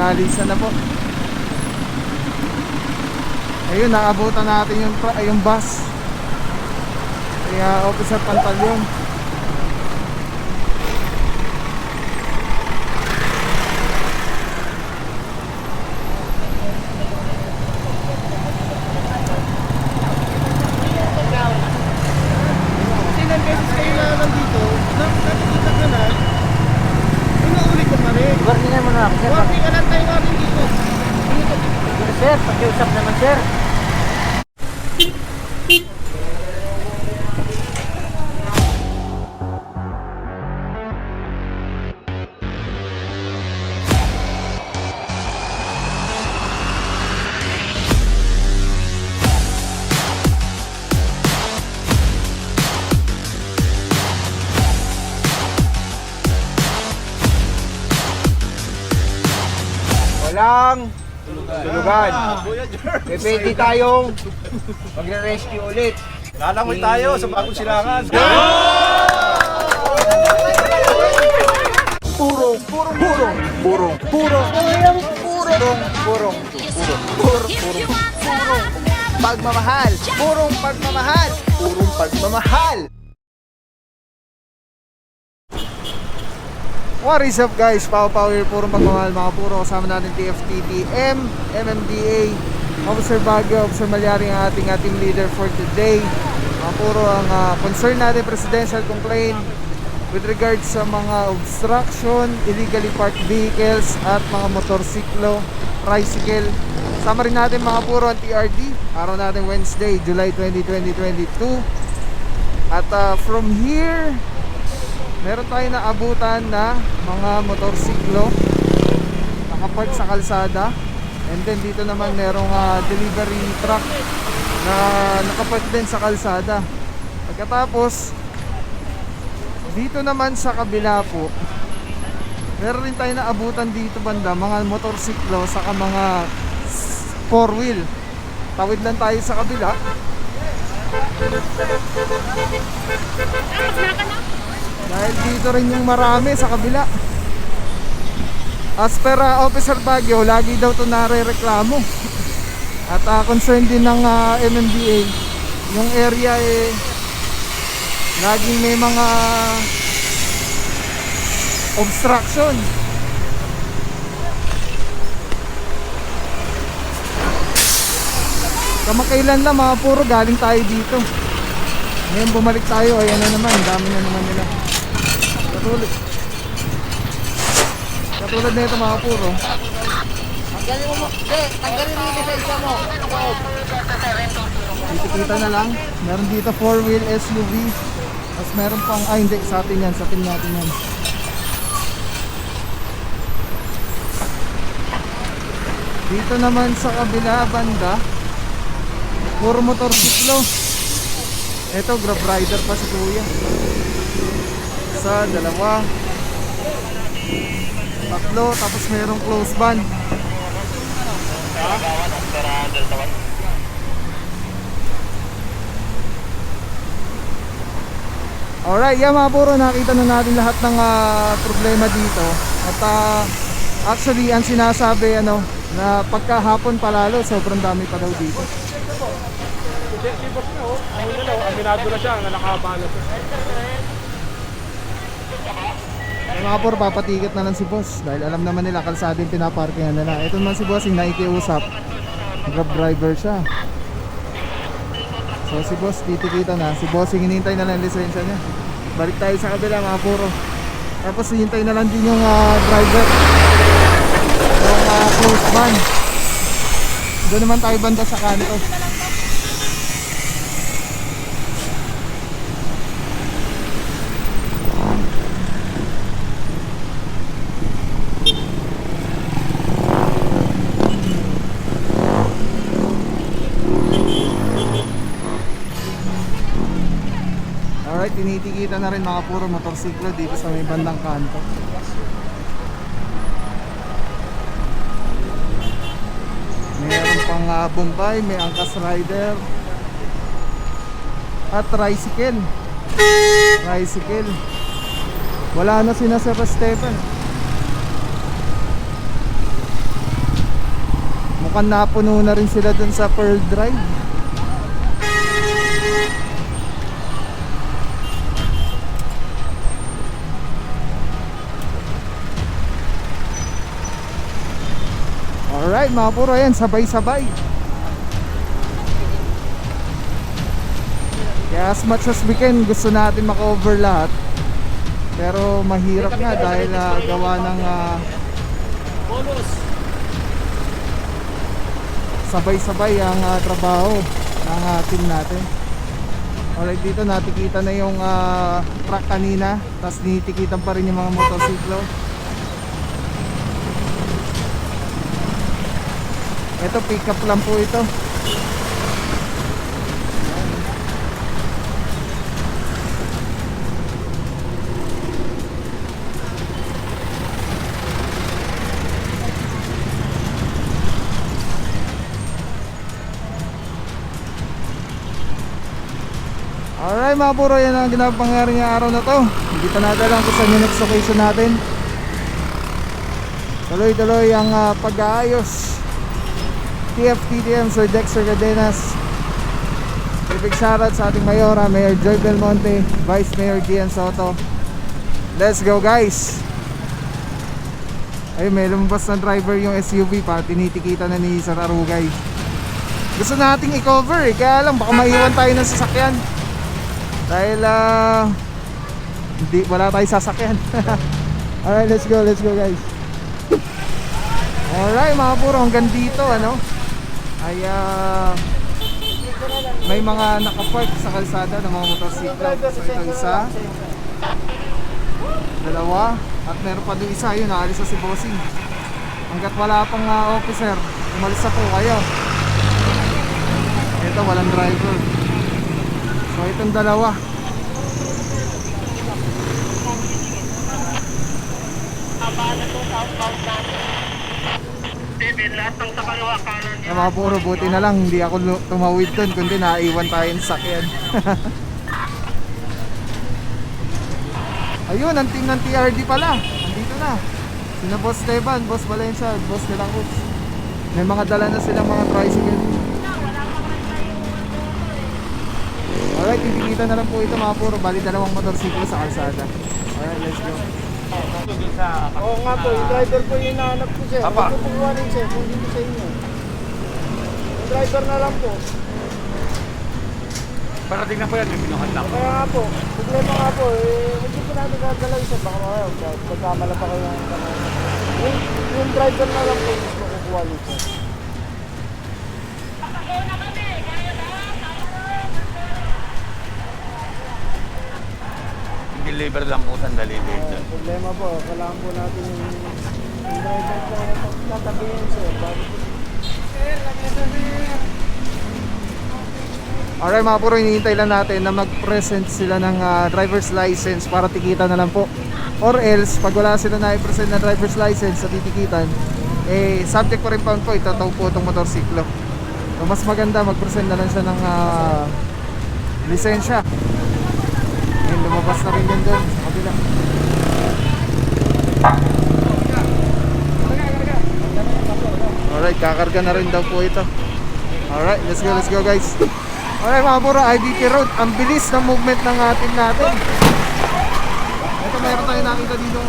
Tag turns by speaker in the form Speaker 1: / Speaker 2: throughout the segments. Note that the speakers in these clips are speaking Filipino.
Speaker 1: Inalisan na po. Ayun, naabutan natin yung bus. Kaya Officer Pantaleon.
Speaker 2: Ilang beses kayo na nandito, nakikita ka na, inuulit ka pa rin.
Speaker 3: Warningan mo na ako, sir.
Speaker 2: Warning ka lang tayo warning dito.
Speaker 3: Sir, pakiusap naman, sir.
Speaker 4: Walang tulugan. Pwede tayong magre-rescue ulit.
Speaker 2: Lalangoy tayo sa bagong silangan.
Speaker 4: Purong pagmamahal. Purong pagmamahal. Purong pagmamahal.
Speaker 1: What is up guys? Pau here, purong pagmamahal mga puro. Kasama natin TFTTM, MMDA, Officer Baguio, Officer Malyari ang ating leader for today. Mga puro, ang concern natin, presidential complaint with regards sa mga obstruction, illegally parked vehicles at mga motorsiklo, tricycle. Sama rin natin mga puro ang TRD. Araw natin Wednesday, July 20, 2022. At from here, meron tayo na abutan na mga motorsiklo nakapark sa kalsada. And then dito naman merong delivery truck na nakapark din sa kalsada. Pagkatapos dito naman sa kabila po, meron rin tayo na abutan dito banda, mga motorsiklo saka mga 4-wheel. Tawid lang tayo sa kabila. Dahil dito rin yung marami sa kabila. As per Officer Baguio, lagi daw ito nare-reklamo. At concern din ng MMDA, yung area laging may mga obstruction. Kamakailan lang mga puro, galing tayo dito. Ngayon bumalik tayo, ayan na naman, dami na naman nila. Katulad na ito mga puro.
Speaker 3: Tanggalin mo mo. Tanggalin mo sa isa mo.
Speaker 1: Kita na lang. Meron dito 4-wheel SUV. Tapos meron pang, hindi, sa atin yan, natin yan. Dito naman sa kabila banda, puro motorsiklo. Ito, grab rider pa si kuya. Isa, dalawa, tatlo, tapos mayroong close van. Alright, yeah mga puro, nakita na natin lahat ng problema dito. At actually, ang sinasabi na pagkahapon palalo, sobrang dami pa daw dito.
Speaker 2: Si boss na aminado na siya na nakabala siya.
Speaker 1: Mga puro, papatikit na lang si boss dahil alam naman nila kalsada yung pinaparkingan nila. Ito naman si boss yung naikiusap, grab driver siya. So si boss titikita na, si boss yung hinihintay na lang lisensya niya. Balik tayo sa kabila mga puro. Tapos hihintay na lang din yung driver, yung close van. Doon naman tayo banda sa kanto. Alright, tinitikita na rin mga puro motorsiklo dito sa may bandang kanto. Meron pang Bombay, may angkas rider at tricycle. Wala na sina Sir Stephen. mukhang napuno na rin sila dun sa Pearl Drive. Alright mga puro, yan, sabay-sabay. Kaya as much as we can, gusto natin maka-over lahat. Pero mahirap nga dahil gawa ng sabay-sabay ang trabaho ng team natin. Alright, dito natikita na yung truck kanina, tapos nitikitan pa rin yung mga motosiklo. Ito, pick up lang po ito. Alright mga puro, yan ang ginapangyari ng araw na to. Hindi pa natin alam kung saan yung next location natin. Tuloy-tuloy ang pag-aayos. TFTDM Sir Dexter Cadenas. Big shoutout sa ating Mayora, Mayor Joy Belmonte, Vice Mayor Gian Soto. Let's go guys. Ay, may lumabas na driver yung SUV pa, tinitikita na ni Sir Arugay. Gusto nating i-cover kaya lang baka maiwan tayo ng sasakyan. Dahil wala tayong sasakyan. Alright, let's go guys. Alright mga puro, hanggang dito ano ay may mga nakapark sa kalsada ng mga motorsiklo. So ito isa, dalawa, at meron pa doon isa, yun naalis na si Bossing. Hanggat wala pang officer, umalis na po kayo. Ito walang driver. So itong dalawa. Mga puro, buti na lang hindi ako tumawid dun, kundi naiwan tayo sa sakyan. Ayun, ang team ng TRD pala, nandito na. Sina Boss Esteban, Boss Valencia, Boss Nilangus. May mga dala na silang mga tricycle. Alright, titikitan na lang po ito mga puro. Bali dalawang motorsiklo sa kalsada. Alright, let's go.
Speaker 2: Oo nga po, yung driver po yung hinahanap ko sir.
Speaker 4: Apa.
Speaker 2: Huwag ko pong kuhanin sir, kung dito sa inyo. Yung driver na lang po.
Speaker 4: Parating na po yan, may pinuhan lang.
Speaker 2: Kaya nga po, problema nga po, huwag po natin gagalaw sir. Baka magkamala pa kayo ng yung driver na lang po yung makukuha nyo sir.
Speaker 4: Deliver lang po, sandali dito.
Speaker 2: Problema po, kailangan po natin yung driver po tatabihin sir.
Speaker 1: Alright mga puro, hinihintay lang natin na mag-present sila ng driver's license para tikitan na lang po. Or else, pag wala sila na i-present na driver's license sa titikitan, eh subject pa rin po itataw po itong motorsiklo. So mas maganda mag-present na lang siya ng lisensya. Ayun, lumabas na rin yun doon sa kabila. Alright, kakarga na rin daw po ito. Alright, let's go guys. Alright mga puro, IBP Road. Ang bilis ng movement ng team natin. Ito mayroon tayo nakita dito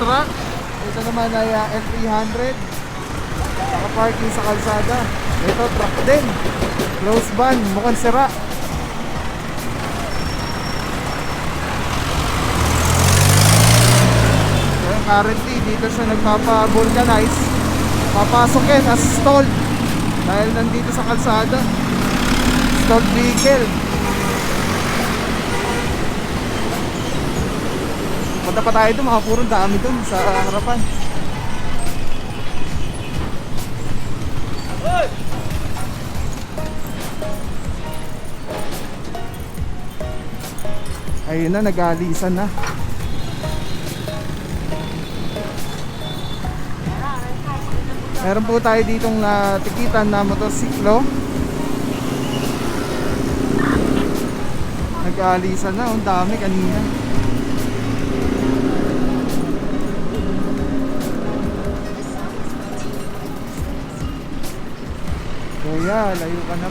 Speaker 1: truck. Ito naman ay L300. Naka-parking sa kalsada. Ito truck din. Close van, mukhang sira. Currently dito siya nagpapa-vulcanize. Papasok yan as stalled dahil nandito sa kalsada. Stalled vehicle. Punta pa tayo doon, mga purong dami doon sa harapan. Ayun na, nag-aalisan na. Meron po tayo ditong natikitan na motorsiklo. Nag-aalisan na, ang dami kanina. kuya, layo ka na.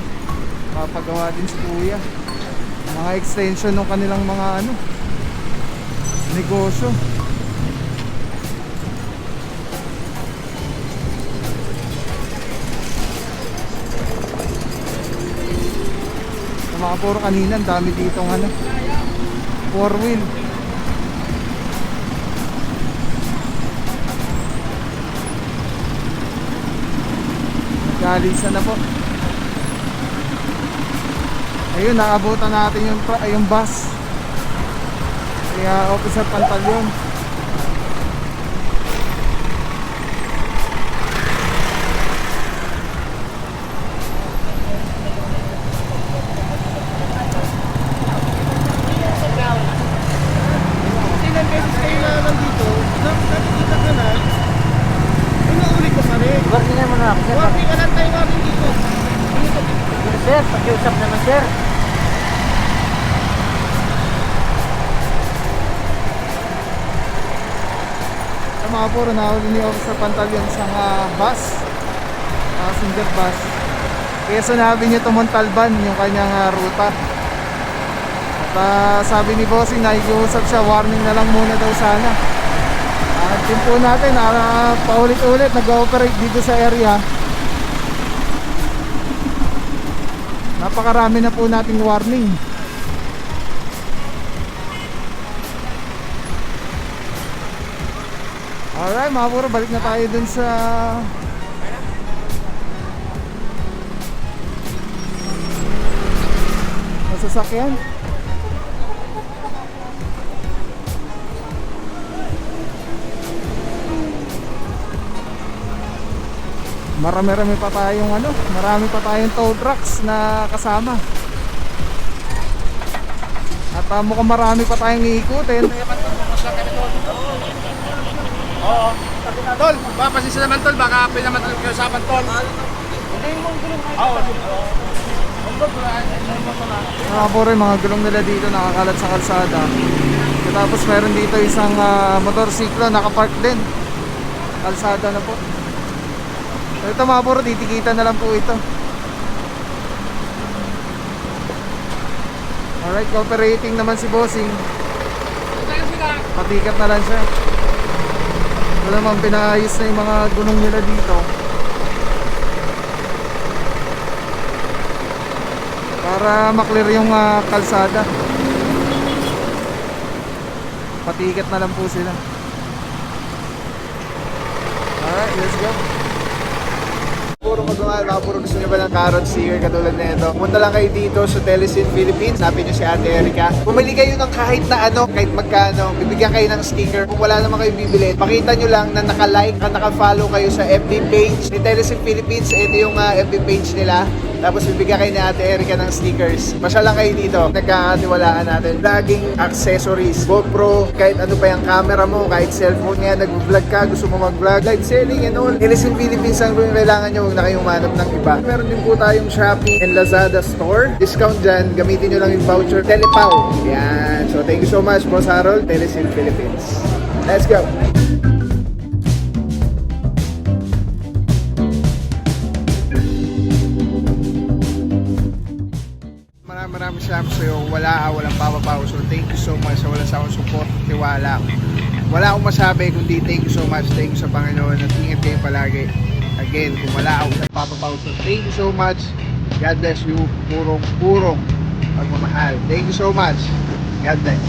Speaker 1: Papagawa din si kuya. Mga extension ng kanilang mga ano, negosyo. Sa mga puro kanina, ang dami dito ng ano, 4-wheel. Galisan na po. Ayun, naabutan natin yung bus. Kaya Officer Pantaleon.
Speaker 2: Ilan beses kayo na nandito, nakikita ka na, inuulit ko pa rin.
Speaker 3: Warningan mo na ako, sir.
Speaker 2: Warning ka lang tayo warning dito.
Speaker 3: Pero sir, pakiusap naman sir.
Speaker 1: Sa mga puro, nahuli ni Officer Pantaleon sa bus, passenger bus. Kaya sinabi niya tumuntalban yung kanyang ruta. At sabi ni Bossing, nakikiusap siya, warning na lang muna daw sana. At yun po natin, paulit-ulit nag-ooperate dito sa area. Napakarami na po nating warning. Alright mga puro, balik na tayo dun sa sasakyan. Marami-rami pa tayong ano, marami pa tayong tow trucks na kasama. At mukhang marami pa tayong iikutin.
Speaker 2: Oo. Tol, baka pasisa naman tol, baka pinamatal kayo usapan tol. Hindi mo gulong. Oo.
Speaker 1: Mga puro, yung mga gulong nila dito nakakalat sa kalsada. Tapos meron dito isang motorsiklo nakapark din. Kalsada na po. So ito mga puro, titikitan na lang po ito. Alright, cooperating naman si Bossing. Patikat na lang siya. Ito naman, pinaayos na yung mga gulong nila dito para maklear yung kalsada. Patikat na lang po sila. Alright, let's go. Puro magmahal, mga puro gusto nyo ba ng carrot sticker katulad na ito? Pumunta lang kayo dito sa Telesin Philippines. Hanapin nyo si Ate Erica. Pumili kayo ng kahit na ano, kahit magkano. Bibigyan kayo ng sticker. Kung wala naman kayo bibili, pakita nyo lang na naka-like at naka-follow kayo sa FB page ni Telesin Philippines. Ito yung FB page nila. Tapos bibigyan kayo ni Ate Erica ng stickers. Pasya lang kayo dito. Nagkakatiwalaan natin. Vlogging accessories. GoPro, kahit ano pa yung camera mo, kahit cellphone nga, nag-vlog ka, gusto mo mag-vlog, live selling and all. Telesin Philippines ang kailangan nyo. Huwag na kayong manap ng iba. Meron din po tayong Shopee and Lazada store. Discount dyan. Gamitin nyo lang yung voucher Telepaw. Yan. So thank you so much, Boss Harold. Telesin Philippines. Let's go! Maraming salamat sa'yo. Walang papapaw. So thank you so much sa walang sakong support, tiwala. Wala akong masabi kundi thank you so much. Thank you sa Panginoon at ingat kayo palagi. Again, kung wala akong papapaw. So thank you so much. God bless you. Purong pagmamahal. Thank you so much. God bless.